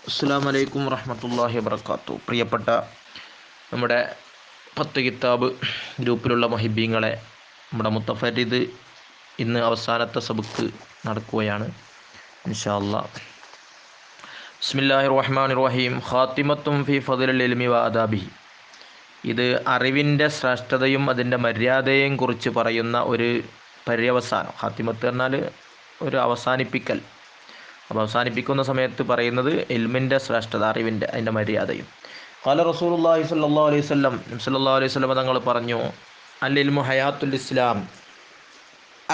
അസ്സലാമു അലൈക്കും വറഹ്മത്തുള്ളാഹി വബറകാതുഹു. പ്രിയപ്പെട്ട നമ്മുടെ 10 കിതാബ് ഗ്രൂപ്പിലുള്ള മുഹിബ്ബീങ്ങളെ, നമ്മുടെ മുത്തഫരിദ് ഇന്ന് അവസാനത്തെ സബക്ക് നടക്കുകയാണ് ഇൻഷാ അല്ലാഹ്. ബിസ്മില്ലാഹിർ റഹ്മാനിർ റഹീം. ഖാത്തിമത്തും ഫി ഫദ്ലിൽ ഇൽമി വ ആദാബിഹി. ഇത് അറിവിൻ്റെ ശ്രേഷ്ഠതയും അതിൻ്റെ മര്യാദയെയും കുറിച്ച് പറയുന്ന ഒരു പര്യവസാനം. ഖാത്തിമത്ത് എന്നാൽ ഒരു അവസാനിപ്പിക്കൽ. അപ്പോൾ അവസാനിപ്പിക്കുന്ന സമയത്ത് പറയുന്നത് ഇൽമിൻ്റെ ശ്രേഷ്ഠത, അറിവിൻ്റെ, അതിൻ്റെ മര്യാദയും. ഖാല റസൂലുള്ളാഹി സ്വല്ലല്ലാഹു അലൈഹി വസല്ലം, സല്ലല്ലാഹു അലൈഹി വസല്ലം തങ്ങൾ പറഞ്ഞു, അൽ ഇൽമു ഹയാത്തുൽ ഇസ്ലാം,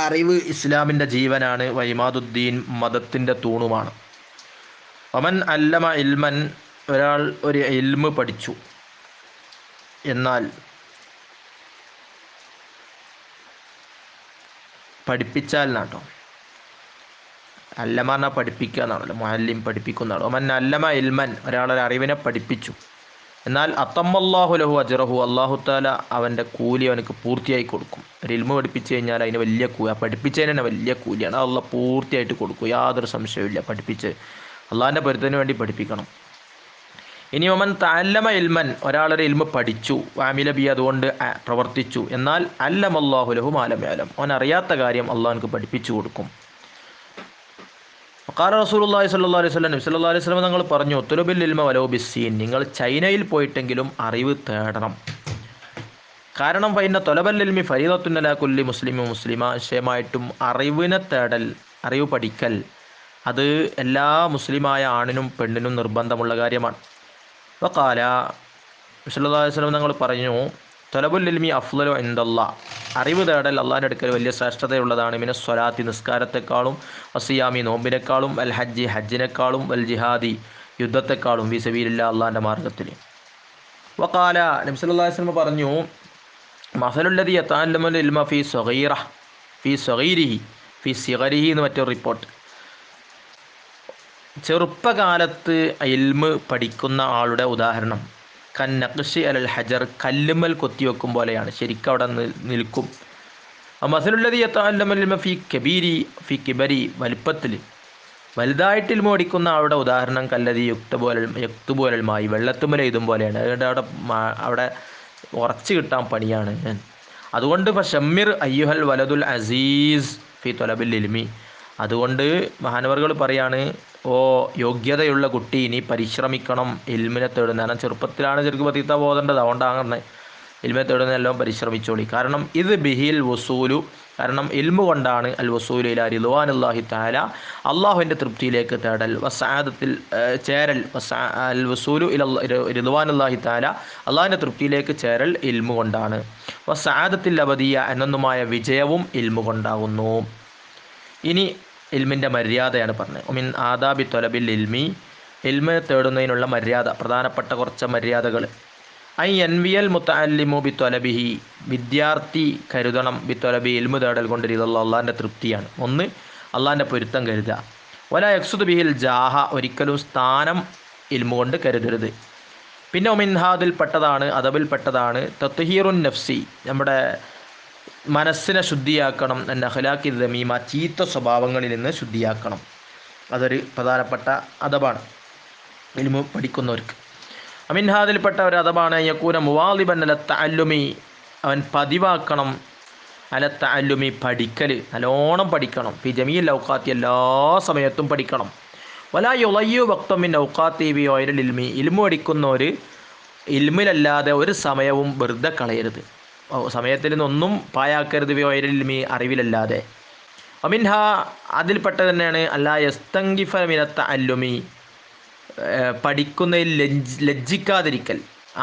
അറിവ് ഇസ്ലാമിൻ്റെ ജീവനാണ്, വൈമാദുദ്ദീൻ, മതത്തിൻ്റെ തൂണുമാണ്. വമൻ അല്ലമ ഇൽമൻ, ഒരാൾ ഒരു ഇൽമ് പഠിച്ചു, എന്നാൽ പഠിപ്പിച്ചാൽ നാട്ടോ, അല്ലമ പറഞ്ഞാൽ പഠിപ്പിക്കുക എന്നാണല്ലോ, മുഅല്ലിം പഠിപ്പിക്കുന്നതാണ്. ഒമൻ അല്ലമ ഇൽമൻ, ഒരാളൊരു അറിവിനെ പഠിപ്പിച്ചു, എന്നാൽ അത്തമ്മല്ലാഹു ലഹു അജ്റഹു, അല്ലാഹു തആല അവൻ്റെ കൂലി അവനക്ക് പൂർത്തിയായി കൊടുക്കും. ഒരു ഇൽമ പഠിപ്പിച്ചു കഴിഞ്ഞാൽ അതിന് വലിയ കൂലി, പഠിപ്പിച്ചതിന് തന്നെ വലിയ കൂലിയാണ്, അത് അള്ളാഹ് പൂർത്തിയായിട്ട് കൊടുക്കും, യാതൊരു സംശയവുമില്ല. പഠിപ്പിച്ച് അള്ളാഹിൻ്റെ പൊരുത്തത്തിന് വേണ്ടി പഠിപ്പിക്കണം. ഇനി ഒമൻ തഅല്ലമ ഇൽമൻ, ഒരാളൊരു ഇൽമ പഠിച്ചു, വഅമില ബി, അതുകൊണ്ട് പ്രവർത്തിച്ചു, എന്നാൽ അല്ലമല്ലാഹു ലഹു മാ ലം യഅലം, അവൻ അറിയാത്ത കാര്യം അള്ളാഹ് അവനക്ക് പഠിപ്പിച്ചു കൊടുക്കും. ഖാല റസൂലുള്ളാഹി സ്വല്ലല്ലാഹു അലൈഹി വസല്ലം, സല്ലല്ലാഹു അലൈഹി വസല്ലം തങ്ങൾ പറഞ്ഞു, തുലുബിൽ ഇൽമ വലൗ ബിസ്സീൻ, നിങ്ങൾ ചൈനയിൽ പോയിട്ടെങ്കിലും അറിവ് തേടണം. കാരണം ഫഇന്ന തൊലബൽ ഇൽമി ഫരീദത്തുൻ അലാ കുല്ലി മുസ്ലിമി മുസ്ലിമ, നിശ്ചയമായിട്ടും അറിവിനെ തേടൽ, അറിവ് പഠിക്കൽ, അത് എല്ലാ മുസ്ലിമായ ആണിനും പെണ്ണിനും നിർബന്ധമുള്ള കാര്യമാണ്. വഖാല, സല്ലല്ലാഹു അലൈഹി വസല്ലം തങ്ങൾ പറഞ്ഞു, തൊലബുൽ ഇൽമി അഫ്ളലു ഇൻദല്ലാഹ്, അറിവ് തേടൽ അള്ളാഹിൻ്റെ അടുക്കൽ വലിയ ശ്രേഷ്ഠതയുള്ളതാണ്. മിനസ് സ്വലാത്തി, നിസ്കാരത്തെക്കാളും, വസിയാമി, നോമ്പിനേക്കാളും, അൽ ഹജ്ജി, ഹജ്ജിനേക്കാളും, വൽ ജിഹാദി, യുദ്ധത്തെക്കാളും, ഫീ സബീലില്ലാഹ്, അള്ളാഹിൻ്റെ മാർഗ്ഗത്തിൽ. വഖാല, നബി സല്ലല്ലാഹു അലൈഹി വസല്ലം പറഞ്ഞു, മസലുല്ലദി യതഅല്ലമുൽ ഇൽമ ഫീ സഗീരിഹി ഫീ സിഗരിഹി എന്ന് മറ്റൊരു റിപ്പോർട്ട്. ചെറുപ്പകാലത്ത് ഇൽമ് പഠിക്കുന്ന ആളുടെ ഉദാഹരണം കൻ നഖ്ഷി അലൽ ഹജർ, കല്ലുമ്മൽ കൊത്തിവെക്കും പോലെയാണ്, ശരിക്കും അവിടെ നിൽക്കും. മസലുല്ലദി യതഅല്ലമുൽ ഇൽമ ഫീ കിബരി, വലിപ്പത്തിൽ വലുതായിട്ട് ഇൽമ പഠിക്കുന്ന ആളുടെ ഉദാഹരണം കല്ലദി യക്തുബു അലൽ മായി, വെള്ളത്തുമ്മൽ എഴുതും പോലെയാണ്. അതുകൊണ്ട് അവിടെ ഉറച്ചു കിട്ടാൻ പണിയാണ്. അതുകൊണ്ട് ഫശമ്മിർ അയ്യുഹൽ വലതുൽ അസീസ് ഫി തൊലബിൽ ഇൽമി, അതുകൊണ്ട് മഹാനവറുകൾ പറയാണ്, ഓ യോഗ്യതയുള്ള കുട്ടി, നീ പരിശ്രമിക്കണം ഇൽമിനെ തേടുന്ന. കാരണം ചെറുപ്പത്തിലാണ് ശരിക്കും പതീത്ത ബോധേണ്ടത്, അതുകൊണ്ടാണ് ഇൽമിനെ തേടുന്ന എല്ലാം പരിശ്രമിച്ചോളി. കാരണം ഇത് ബിഹിൽ വസൂലു, കാരണം ഇൽമു കൊണ്ടാണ് അൽ വസൂലു ഇലാ റിദ്വാനുല്ലാഹി തആല, അള്ളാഹുവിൻ്റെ തൃപ്തിയിലേക്ക് തേടൽ, വസഅദത്തിൽ ചേരൽ, അൽ വസൂലു ഇലാ റിദ്വാനുല്ലാഹി തആല, അള്ളാഹുവിൻ്റെ തൃപ്തിയിലേക്ക് ചേരൽ ഇൽമു കൊണ്ടാണ്. വസഅദത്തിൽ അബദിയ, എന്നൊന്നുമായ വിജയവും ഇൽമു കൊണ്ടാകുന്നു. ഇനി ഇൽമിൻ്റെ മര്യാദയാണ് പറഞ്ഞത്. മിൻ ആദാബി തൊലബിൽ ഇൽമി, ഇൽമ തേടുന്നതിനുള്ള മര്യാദ, പ്രധാനപ്പെട്ട കുറച്ച് മര്യാദകൾ. ഐ എൻവിയൽ മുത്തഅല്ലിമു ബി തൊലബിഹി, വിദ്യാർത്ഥി കരുതണം, ബി തൊലബി, ഇൽമു തേടൽ കൊണ്ട് അള്ളാഹിൻ്റെ തൃപ്തിയാണ്. ഒന്ന്, അള്ളാഹിൻ്റെ പൊരുത്തം കരുതുക. വല യക്സുദ് ബിഹിൽ ജാഹ, ഒരിക്കലും സ്ഥാനം ഇൽമു കൊണ്ട് കരുതരുത്. പിന്നെ ഒമിൻഹാദിൽ പെട്ടതാണ്, അദബിൽ പെട്ടതാണ്, തത്ഹീറുൻ നഫ്സി, നമ്മുടെ മനസ്സിനെ ശുദ്ധിയാക്കണം, എൻ്റെ അഖ്ലാഖി ദമീമ, ചീത്ത സ്വഭാവങ്ങളിൽ നിന്ന് ശുദ്ധിയാക്കണം. അതൊരു പ്രധാനപ്പെട്ട അദബാണ് ഇൽമു പഠിക്കുന്നവർക്ക്. അമിൻഹാദിൽപ്പെട്ട ഒരു അദബാണ് യകൂന മുവാലിബൻ അല തഅല്ലുമി, അവൻ പതിവാക്കണം, അല തഅല്ലുമി, പഠിക്കൽ, നല്ലോണം പഠിക്കണം. ഫി ജമീൽ ഔഖാത്തി, എല്ലാ സമയത്തും പഠിക്കണം. വലാ യുളയ്യു വഖ്തൻ മിൻ ഔഖാത്തി ബി ഗൈറിൽ ഇൽമി, ഇൽമു പഠിക്കുന്നവർ ഇൽമിലല്ലാതെ ഒരു സമയവും വെറുതെ കളയരുത്, സമയത്തിൽ നിന്നൊന്നും പായാക്കരുത്, ഇൽമി, അറിവിലല്ലാതെ. അമിൻഹ, അതിൽപ്പെട്ട തന്നെയാണ് അല്ലാ യസ്തങ്കിഫ മിന തഅല്ലുമി, പഠിക്കുന്നതിൽ ലജ്ജിക്കാതിരിക്കൽ.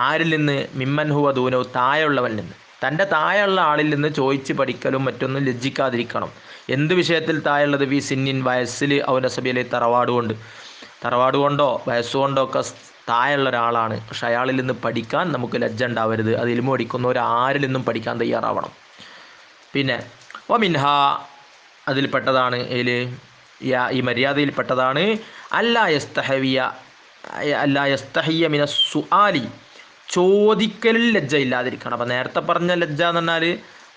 ആരിൽ നിന്ന്? മിമ്മൻ ഹുവ ദൂനഹു, താഴെയുള്ളവനിൽ നിന്ന്, തൻ്റെ താഴെയുള്ള ആളിൽ നിന്ന് ചോദിച്ച് പഠിക്കലും മറ്റൊന്നും ലജ്ജിക്കാതിരിക്കണം. എന്ത് വിഷയത്തിൽ താഴെയുള്ളത്? വി സിന്നിൻ, വയസ്സിൽ, അവൻ്റെ സഭയിലെ തറവാട് കൊണ്ടോ വയസ്സുകൊണ്ടോ ഒക്കെ താഴെയുള്ള ഒരാളാണ്, പക്ഷെ അയാളിൽ നിന്ന് പഠിക്കാൻ നമുക്ക് ലജ്ജ ഉണ്ടാവരുത്. അത് ഇൽമു പഠിക്കുന്നവർ ആരിൽ നിന്നും പഠിക്കാൻ തയ്യാറാവണം. പിന്നെ മിൻഹ, അതിൽപ്പെട്ടതാണ്, ഈ മര്യാദയിൽപ്പെട്ടതാണ് അല്ലാ യസ്തഹിയ മിന സുആലി, ചോദിക്കലിൽ ലജ്ജ ഇല്ലാതിരിക്കണം. അപ്പം നേരത്തെ പറഞ്ഞ ലജ്ജ എന്ന് പറഞ്ഞാൽ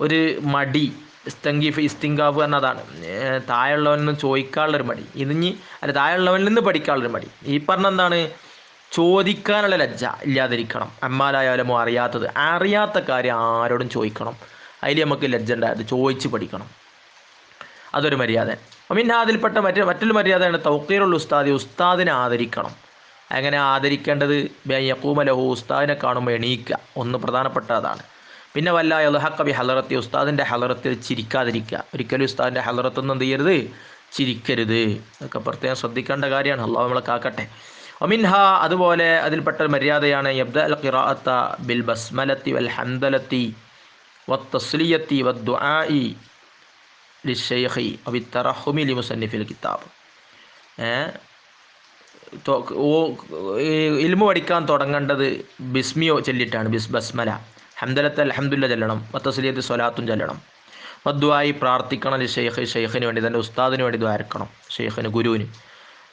ഒരു മടി, ഇസ്തിങ്കാഫ് എന്നതാണ് താഴെയുള്ളവനിൽ നിന്ന് ചോദിക്കാനുള്ളൊരു മടി. ഇതിഞ്ഞി അല്ല താഴെയുള്ളവനിൽ നിന്ന് പഠിക്കാനുള്ളൊരു മടി. ഈ പറഞ്ഞ എന്താണ് ചോദിക്കാനുള്ള ലജ്ജ ഇല്ലാതിരിക്കണം. അമ്മാലായാലും അറിയാത്ത കാര്യം ആരോടും ചോദിക്കണം. അതിൽ നമുക്ക് ലജ്ജ ഉണ്ടായത് ചോദിച്ച് പഠിക്കണം. അതൊരു മര്യാദ. പിന്നെ അതിൽപ്പെട്ട മറ്റൊരു മര്യാദയാണ് തൗഖീറുൽ ഉസ്താദി, ഉസ്താദിനെ ആദരിക്കണം. അങ്ങനെ ആദരിക്കേണ്ടത് യഖൂമലഹു, ഉസ്താദിനെ കാണുമ്പോൾ എണീക്കുക, ഒന്ന് പ്രധാനപ്പെട്ട അതാണ്. പിന്നെ വല്ല യൽഹഖ ബി ഹളറത്തി, ഉസ്താദിൻ്റെ ഹളറത്തിൽ ചിരിക്കാതിരിക്കുക. ഒരിക്കലും ഉസ്താദിൻ്റെ ഹളറത്തൊന്നും എന്ത് ചെയ്യരുത്, ചിരിക്കരുത്. അതൊക്കെ പ്രത്യേകം ശ്രദ്ധിക്കേണ്ട കാര്യമാണ്. അള്ളാഹു നമ്മളെ കാക്കട്ടെ. ഒമിൻഹ, അതുപോലെ അതിൽപ്പെട്ട മര്യാദയാണ് യബ്ദഅൽ ഖിറാഅത്ത ബിൽ ബസ്മലത്തി വൽ ഹംദലത്തി വത്തസ്ലിയത്തി വദ്ദുആഇ ലിശ്ശൈഖി അവിത്തറഹുമി ലിമുസന്നിഫിൽ കിതാബ്. ഇൽമു പഠിക്കാൻ തുടങ്ങേണ്ടത് ബിസ്മിയോ ചൊല്ലിയിട്ടാണ്. ബസ്മല, ഹംദലത്ത് അൽഹംദുലില്ലാ ചൊല്ലണം, വത്തസ്ലിയത്ത് സ്വലാത്തും ചൊല്ലണം, വദ്ദുആഇ പ്രാർത്ഥിക്കണം, ലിശ്ശൈഖി ഷെയ്ഖിന് വേണ്ടി, തൻ്റെ ഉസ്താദിന് വേണ്ടി ദ്വാരക്കണം, ഷെയ്ഖിന് ഗുരുവിന്.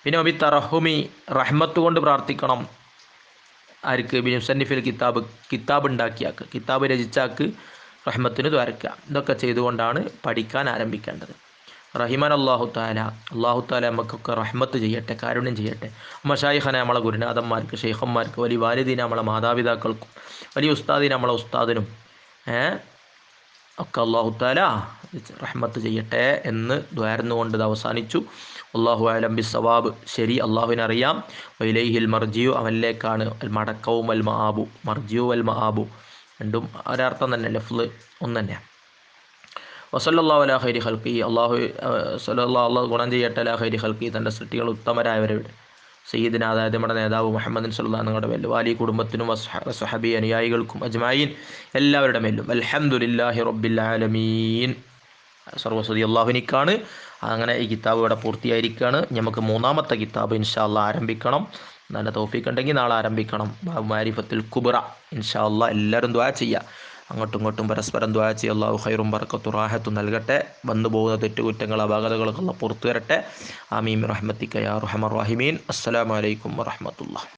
പിന്നെ അവിത്തറഹുമി റഹ്മത്ത് കൊണ്ട് പ്രാർത്ഥിക്കണം. ആർക്ക്? ബിമുസന്നിഫിൽ കിതാബ് ഉണ്ടാക്കിയാക്ക്, കിതാബ് രചിച്ചാക്ക് റഹ്മത്തിന് ദ്വാരക്കുക. ഇതൊക്കെ ചെയ്തുകൊണ്ടാണ് പഠിക്കാൻ ആരംഭിക്കേണ്ടത്. റഹിമൻ അള്ളാഹു താല നമുക്കൊക്കെ റഹ്മത്ത് ചെയ്യട്ടെ, കാരുണ്യം ചെയ്യട്ടെ. മശായിഖന നമ്മളെ ഗുരുനാഥന്മാർക്ക്, ഷെയ്ഖന്മാർക്ക്, വലിയ വാലിദീന നമ്മളെ മാതാപിതാക്കൾക്കും, വലിയ ഉസ്താദിന നമ്മളെ ഉസ്താദിനും ഒക്കെ അള്ളാഹു താല റഹ്മത്ത് ചെയ്യട്ടെ എന്ന് ദ്വാരുന്നുകൊണ്ട് ഇത് അവസാനിച്ചു. അള്ളാഹു അലം ബി സവാബ്. ശരി അള്ളാഹുവിനറിയാം. വൈലൈഹിൽ മർജിയു, അവനിലേക്കാണ് മടക്കവും അൽ മആബു, മർജിയു അൽ മആബു രണ്ടും ഒരർത്ഥം തന്നെ, ലഫ്ള് ഒന്ന് തന്നെയാണ്. വസല്ലല്ലാഹു അലാ ഖൈരി ഖൽഖി, അള്ളാഹു ഗുണം ചെയ്യട്ടെ അലാ ഖൈരി ഖൽഖി, തൻ്റെ സൃഷ്ടികൾ ഉത്തമരായവരുടെ സയ്യിദിന, അതായത് നമ്മുടെ നേതാവ് മുഹമ്മദിൻ സല്ലല്ലാഹു നിങ്ങളുടെ മേലും വാലി കുടുംബത്തിനും വസ്ഹബി അനുയായികൾക്കും അജ്മായിൻ എല്ലാവരുടെ മേലും അൽഹംദുലില്ലാഹി റബ്ബിൽ ആലമീൻ. സർവസ്വതി അള്ളാഹുവിനിക്കാണ്. അങ്ങനെ ഈ കിതാബ് ഇവിടെ പൂർത്തിയായിരിക്കുകയാണ്. നമുക്ക് മൂന്നാമത്തെ കിതാബ് ഇൻഷാ അല്ലാഹ് ആരംഭിക്കണം. നല്ല തൗഫീഖ് ഉണ്ടെങ്കിൽ നാളെ ആരംഭിക്കണം. മാരിഫത്തുൽ കുബ്ര. ഇൻഷാ അല്ലാഹ് എല്ലാവരും ദുആ ചെയ്യുക, അങ്ങോട്ടും ഇങ്ങോട്ടും പരസ്പരം ദുആ ചെയ്യുക. അല്ലാഹു ഖൈറും ബറക്കത്തും റാഹത്തും നൽകട്ടെ. വന്നു പോകുന്ന തെറ്റുകുറ്റങ്ങൾ അപാകതകളൊക്കെ അല്ലാഹ് പുറത്തു തരട്ടെ. ആമീൻ റഹ്മത്തിക യാ അർഹമർ റഹീമീൻ. അസ്സലാമു അലൈക്കും വറഹ്മത്തുള്ളാഹി.